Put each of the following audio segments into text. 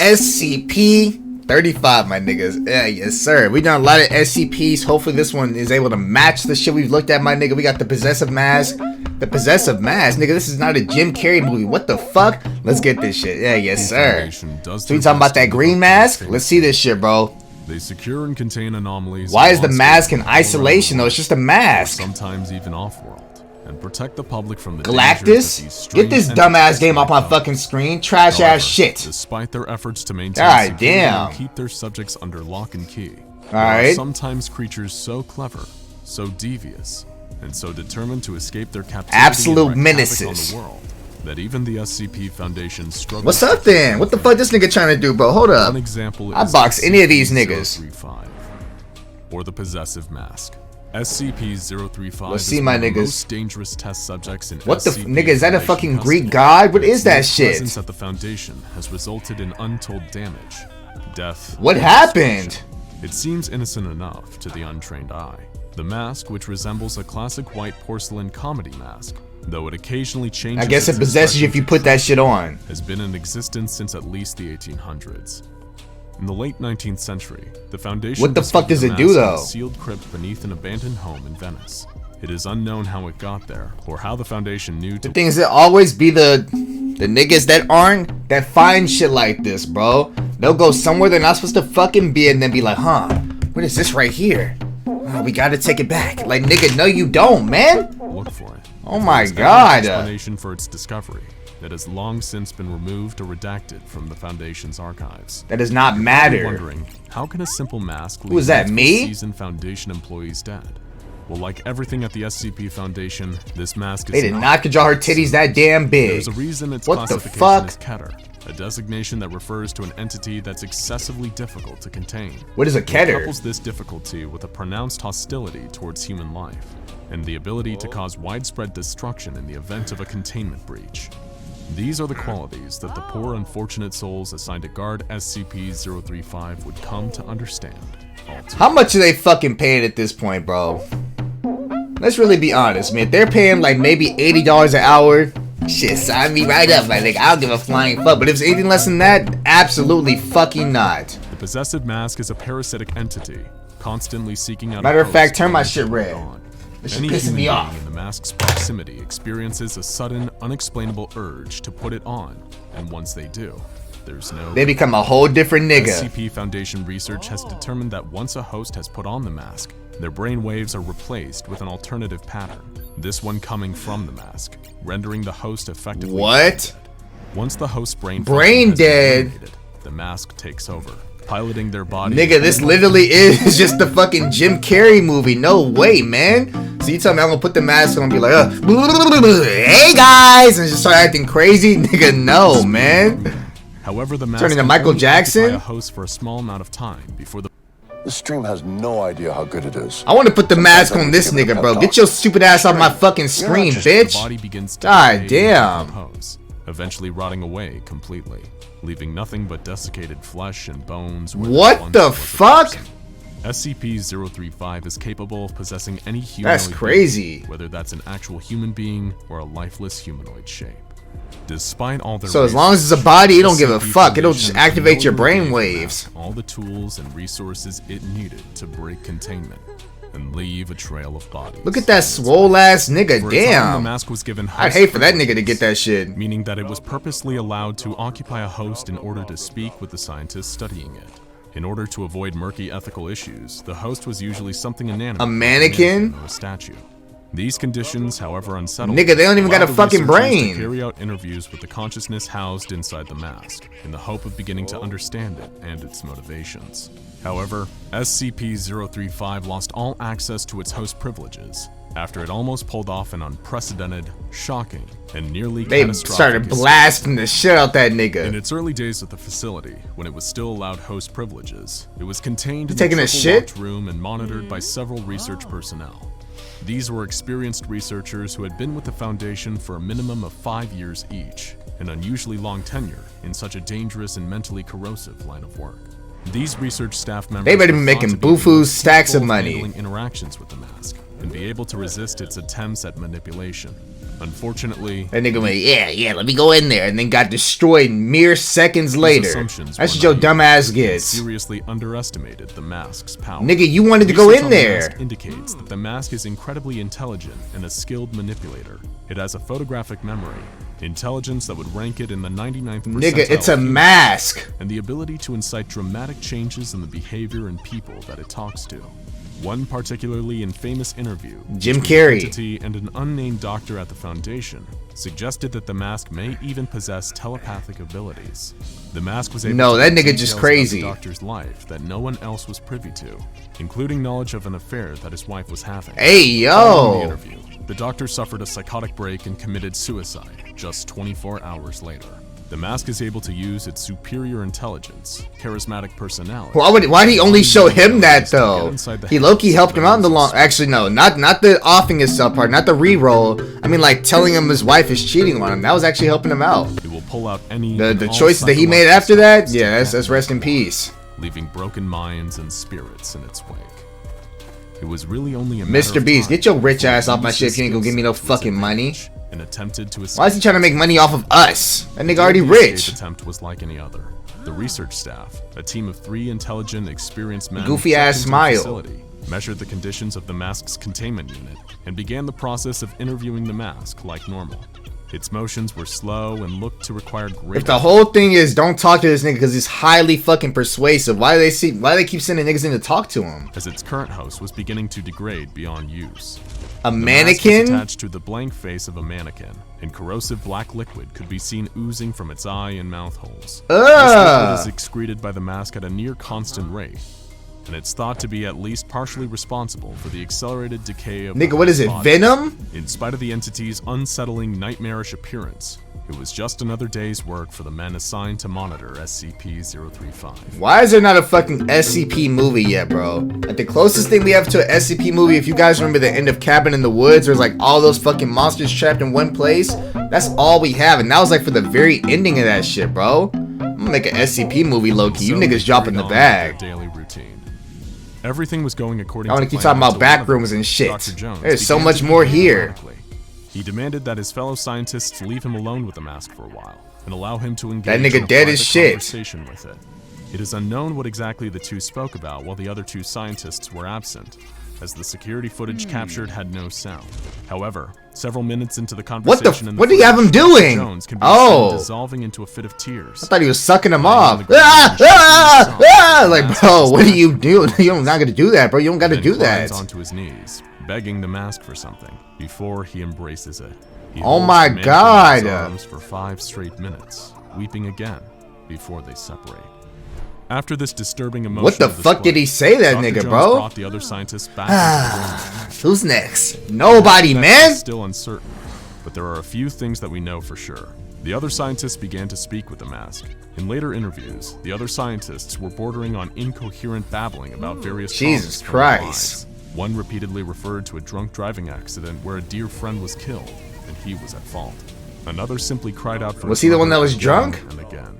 SCP-035, my niggas. Yeah, yes, sir. We done a lot of SCPs. Hopefully this one is able to match the shit we've looked at, my nigga. We got the possessive mask. The possessive mask, nigga. This is not a Jim Carrey movie. What the fuck? Let's get this shit. Yeah, yes, sir. So we talking about that green mask? Let's see this shit, bro. They secure and contain anomalies. Why is the mask in isolation, though? It's just a mask. Sometimes even off-world. And protect the public from the Galactus? Get this dumbass game off my fucking screen. Trash ass shit. Despite their efforts to maintain security and keep their subjects under lock and key, there are sometimes creatures so clever, so devious, and so determined to escape their captivity absolute menaces on the world, that even the SCP Foundation struggles. What's up then? What the fuck this nigga trying to do, bro? Hold up. One example I box any of these niggas. SCP-035, or the possessive mask. SCP-035 Let's see my niggas. Most dangerous test subjects in what the nigga, is that a fucking custody. Greek god? What is that shit? Presence at the Foundation has resulted in untold damage, death. What happened? It seems innocent enough to the untrained eye. The mask, which resembles a classic white porcelain comedy mask, though it occasionally changes. I guess it possesses you if you put that shit on. Has been in existence since at least the 1800s. In the late 19th century, the Foundation. What the fuck does it do, though? A sealed crypt beneath an abandoned home in Venice. It is unknown how it got there, or how the Foundation knew to. The thing is, it always be the niggas that find shit like this, bro. They'll go somewhere they're not supposed to fucking be, and then be like, huh, what is this right here? Oh, we gotta take it back. Like, nigga, no, you don't, man. Look for it. Oh my god. Explanation for its discovery that has long since been removed or redacted from the Foundation's archives. That does not matter. Wondering, how can a simple mask leave who is that, me? Seasoned Foundation employees dead? Well, like everything at the SCP Foundation, this mask is. They did not draw her titties that damn big. There's a reason its classification is Keter, a designation that refers to an entity that's excessively difficult to contain. What is a Keter? It couples this difficulty with a pronounced hostility towards human life, and the ability to cause widespread destruction in the event of a containment breach. These are the qualities that the poor unfortunate souls assigned to guard SCP-035 would come to understand. How much are they fucking paying at this point, bro? Let's really be honest, man. If they're paying like maybe $80 an hour, shit, sign me right up, my nigga. I don't give a flying fuck. But if it's anything less than that, absolutely fucking not. The possessive mask is a parasitic entity, constantly seeking out. Matter of fact, turn my shit red. This shit pissing me off. In the mask's proximity experiences a sudden, unexplainable urge to put it on, and once they do, there's no. They become a whole different nigga. SCP Foundation research has determined that once a host has put on the mask, their brain waves are replaced with an alternative pattern. This one coming from the mask, rendering the host effectively. What? Once the host's brain dead, the mask takes over, piloting their body. Nigga, this literally is just the fucking Jim Carrey movie. No way, man. So you tell me I'm gonna put the mask on and be like, hey guys, and just start acting crazy? Nigga, no, man. However, the mask turning to Michael Jackson. A host for a small amount of time before the. This stream has no idea how good it is. I want to put the mask on this nigga, bro. Get your stupid ass off my fucking screen, bitch. The body begins to God damn. Decompose, eventually rotting away completely, leaving nothing but desiccated flesh and bones. What the fuck? SCP-035 is capable of possessing any humanoid. That's crazy. Being, whether that's an actual human being or a lifeless humanoid shape. Despite all their so as long as it's a body, it don't give a fuck. It'll just activate your brain waves. All the tools and resources it needed to break containment and leave a trail of bodies. Look at that swole ass nigga. Damn. The mask was given I'd hate for that nigga to get that shit. Meaning that it was purposely allowed to occupy a host in order to speak with the scientists studying it. In order to avoid murky ethical issues, the host was usually something inanimate. A mannequin? Or a statue. These conditions, however unsettling, nigga, they don't even got a fucking brain. To carry out interviews with the consciousness housed inside the mask, in the hope of beginning to understand it and its motivations. However, SCP-035 lost all access to its host privileges after it almost pulled off an unprecedented, shocking, and nearly catastrophic. They started blasting the shit out that nigga. In its early days at the facility, when it was still allowed host privileges, it was contained in taking a a shit room and monitored by several research personnel. These were experienced researchers who had been with the Foundation for a minimum of 5 years each, an unusually long tenure in such a dangerous and mentally corrosive line of work. These research staff members they better be making bufu stacks of money. Interactions with the mask, and be able to resist its attempts at manipulation. Unfortunately, That nigga went, yeah, let me go in there, and then got destroyed mere seconds later. assumptions That's were what your naive dumbass and gets. seriously underestimated the mask's power. Nigga, you wanted to go Research in on the there. mask indicates that the mask is incredibly intelligent and a skilled manipulator. It has a photographic memory, intelligence that would rank it in the 99th percentile. Nigga, it's a of humans, mask. and the ability to incite dramatic changes in the behavior and people that it talks to. One particularly infamous interview Jim between Carrey. the entity and an unnamed doctor at the Foundation suggested that the mask may even possess telepathic abilities. The mask was able No, to that give nigga just details about crazy. the doctor's life that no one else was privy to, including knowledge of an affair that his wife was having. Hey, Following the yo. interview, the doctor suffered a psychotic break and committed suicide just 24 hours later. The mask is able to use its superior intelligence, charismatic personality. Why'd he only show him that though? He low-key helped him out in the long. Actually, no, not the offing himself part, not the re-roll. I mean, like telling him his wife is cheating on him. That was actually helping him out. It will pull out any The choices that he made after that, yeah, that's rest in peace. leaving broken minds and spirits in its wake. It was really only a matter Mr. of Beast, time get your rich before ass off my he shit if you ain't gonna give me no used his fucking money. advantage and attempted to escape. Why is he trying to make money off of us? That nigga already The rich. escape attempt was like any other. The research staff, a team of 3 intelligent, experienced men, Goofy ass checked into the smile. facility, measured the conditions of the mask's containment unit, and began the process of interviewing the mask like normal. Its motions were slow and looked to require great. If the whole thing is don't talk to this nigga because he's highly fucking persuasive, why do they keep sending niggas in to talk to him? as its current host was beginning to degrade beyond use. A The mask was mannequin? attached to the blank face of a mannequin, and corrosive black liquid could be seen oozing from its eye and mouth holes. This liquid is excreted by the mask at a near constant rate, and it's thought to be at least partially responsible for the accelerated decay of Nigga, the what is it, body. Venom? In spite of the entity's unsettling, nightmarish appearance, it was just another day's work for the men assigned to monitor SCP-035. Why is there not a fucking SCP movie yet, bro? Like, the closest thing we have to an SCP movie, if you guys remember the end of Cabin in the Woods, there's like all those fucking monsters trapped in one place. That's all we have, and that was like for the very ending of that shit, bro. I'm gonna make an SCP movie, low-key. You So niggas dropping the carried on with bag. their daily routine. Everything was going according I wanna to keep plan talking about until back one of them, rooms and shit. Dr. Jones, There's so began much to more behave here. erratically. He demanded that his fellow scientists leave him alone with the mask for a while and allow him to engage That nigga in a dead as private shit. conversation with it. It is unknown what exactly the two spoke about while the other 2 scientists were absent, as the security footage captured had no sound. However, several minutes into the conversation, in the what do you have him footage, Dr. doing? Jones can be Oh. seen dissolving into a fit of tears. I thought he was sucking him Lying on off. the ground and shaking his sobs. Like, The bro, mask what are was you doing? You're not gonna do that, bro. You don't gotta then do climbs that. onto his knees, begging the mask for something before he embraces it. He Oh holds my the mannequin in God. his arms for 5 straight minutes, weeping again before they separate. After this disturbing emotion, What the fuck did he say, that Dr. nigga, Jones bro? brought the other scientists back into the room. Who's next? Nobody, That man. is still uncertain, but there are a few things that we know for sure. The other scientists began to speak with the mask. In later interviews, the other scientists were bordering on incoherent babbling about various Jesus traumas from their Christ. lives. One repeatedly referred to a drunk driving accident where a dear friend was killed, and he was at fault. Another simply cried out for Was his he the one mother that was again drunk? and again.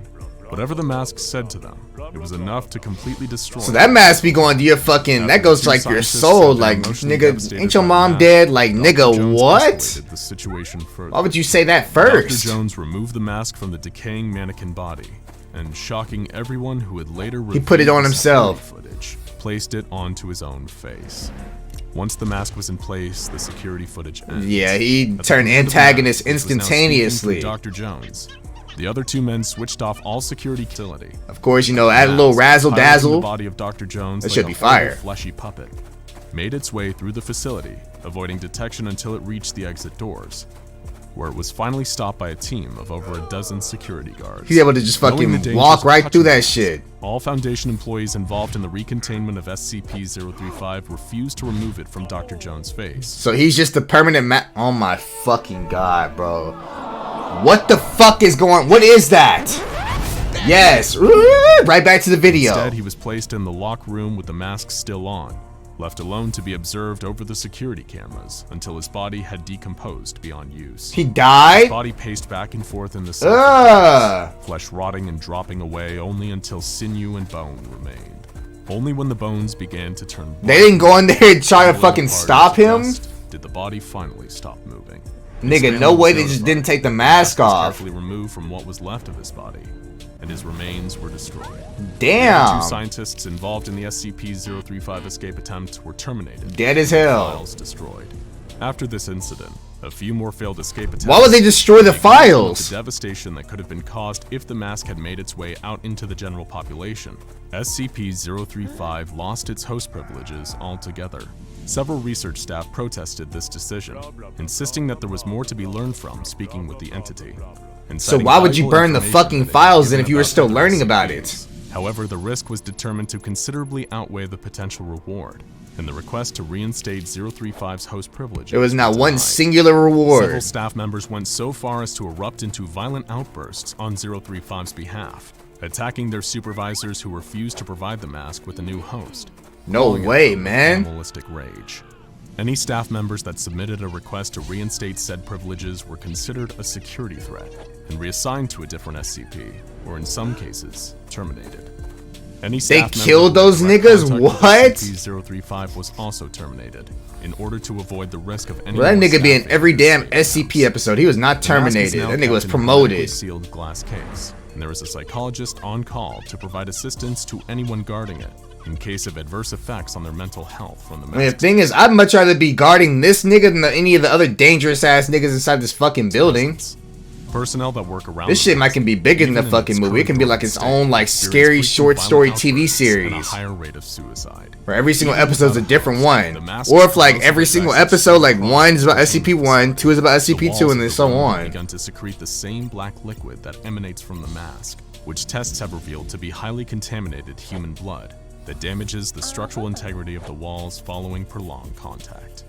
Whatever the mask said to them, it was enough to completely destroy. So that mask be going to your fucking. That goes to like your soul. Like, nigga, ain't your mom dead? Like, nigga, what? The situation further. Why would you say that Dr. first? Jones removed the mask from the decaying mannequin body, and shocking everyone who had later He put it on reviewed the himself. security footage, placed it onto his own face. Once the mask was in place, the security footage ended. Yeah, he At the turned command of the antagonist mask, which was now instantaneously. speaking through Dr. Jones. The other 2 men switched off all security utility. Of course, you know, add a little razzle Piloting dazzle. The body of Dr. Jones That like should a be whole fire. fleshy puppet made its way through the facility, avoiding detection until it reached the exit doors, where it was finally stopped by a team of over a dozen security guards. He's able to just Knowing the fucking dangers walk of right through touching that the shit. mask, all Foundation employees involved in the recontainment of SCP-035 refused to remove it from Dr. Jones' face. So he's just the permanent oh my fucking god, bro. What the fuck is going? What is that? Yes. Right back to the video. Instead, he was placed in the locked room with the mask still on, left alone to be observed over the security cameras until his body had decomposed beyond use. He His died? body paced back and forth in the cell, Ugh. flesh rotting and dropping away only until sinew and bone remained. Only when the bones began to turn black, They didn't go in there and try to fucking particles stop him? dust, did the body finally stop moving. Nigga, His no family way was they just notified. didn't take the The mask was off. carefully removed from what was left of his body, and his remains were destroyed. The Damn. two scientists involved in the SCP-035 escape attempt were terminated. Dead as and the hell. Files destroyed. After this incident, a few more failed escape attempts. Why would they destroy the files? The devastation that could have been caused if the mask had made its way out into the general population. SCP-035 lost its host privileges altogether. Several research staff protested this decision, insisting that there was more to be learned from speaking with the entity. And So citing why would you valuable burn the information fucking that they files had then given if you were about still other learning about SCPs? it? However, the risk was determined to considerably outweigh the potential reward, and the request to reinstate 035's host privileges. There was not one denied. singular Several reward. staff members went so far as to erupt into violent outbursts on 035's behalf, attacking their supervisors who refused to provide the mask with a new host. No calling it way, from man. Animalistic rage. Any staff members that submitted a request to reinstate said privileges were considered a security threat and reassigned to a different SCP, or in some cases, terminated. Any staff member killed who had those direct niggas? contact with What? SCP-035 was also terminated in order to avoid the risk of any Well, that more nigga be in staff every damn escape SCP attempts. episode. He was not The mask is terminated. now That nigga was kept in a hermetically promoted. sealed glass case, and there is a psychologist on call to provide assistance to anyone guarding it in case of adverse effects on their mental health from the I mean, the mask. thing is, I'd much rather be guarding this nigga than any of the other dangerous ass niggas inside this fucking building. Personnel that work around This the shit might can be bigger than the even in fucking its movie. It can be like its own like state, scary experience short frequent story violent TV outbursts and a series. higher rate of suicide. Where every single Even episode's a without different host, one. the mask Or is if like supposed every to single possess episode, like strong one's about proteins. SCP-1, 2 is about The SCP-2, walls and of then the so room have on. begun to secrete the same black liquid that emanates from the mask, which tests have revealed to be highly contaminated human blood that damages the structural integrity of the walls following prolonged contact.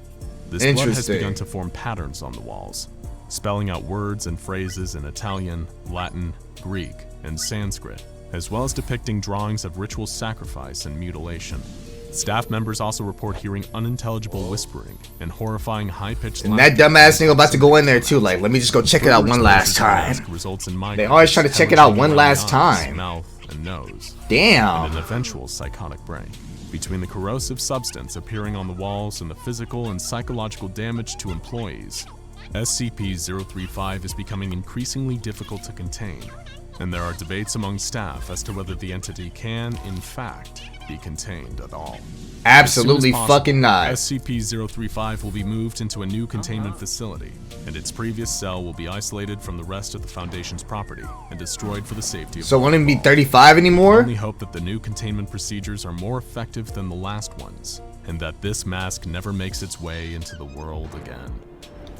This blood has Interesting. begun to form patterns on the walls, spelling out words and phrases in Italian, Latin, Greek, and Sanskrit, as well as depicting drawings of ritual sacrifice and mutilation. Staff members also report hearing unintelligible whispering and horrifying high-pitched And that dumbass nigga about to go in there too. Like, let me just go check it out one last time. They always try to check it out one last time. Mouth and nose, and Damn. an eventual psychotic break. Between the corrosive substance appearing on the walls and the physical and psychological damage to employees, SCP-035 is becoming increasingly difficult to contain, and there are debates among staff as to whether the entity can, in fact, be contained at all. Absolutely As soon as possible, fucking not. SCP-035 will be moved into a new containment facility, and its previous cell will be isolated from the rest of the Foundation's property and destroyed for the safety of So all won't it be involved. 35 We anymore? only hope that the new containment procedures are more effective than the last ones, and that this mask never makes its way into the world again.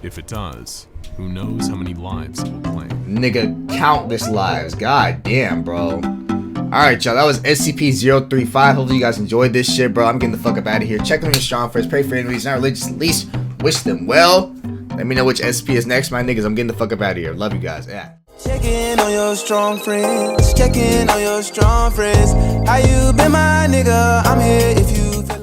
If it does, who knows how many lives it will claim. Nigga, countless lives. God damn, bro. Alright, y'all. That was SCP-035. Hopefully you guys enjoyed this shit, bro. I'm getting the fuck up out of here. Check on your strong friends. Pray for enemies. Not religious. At least wish them well. Let me know which SCP is next, my niggas. I'm getting the fuck up out of here. Love you guys. Yeah. Checking on your strong friends. Checking on your strong friends. How you been, my nigga? I'm here if you feel like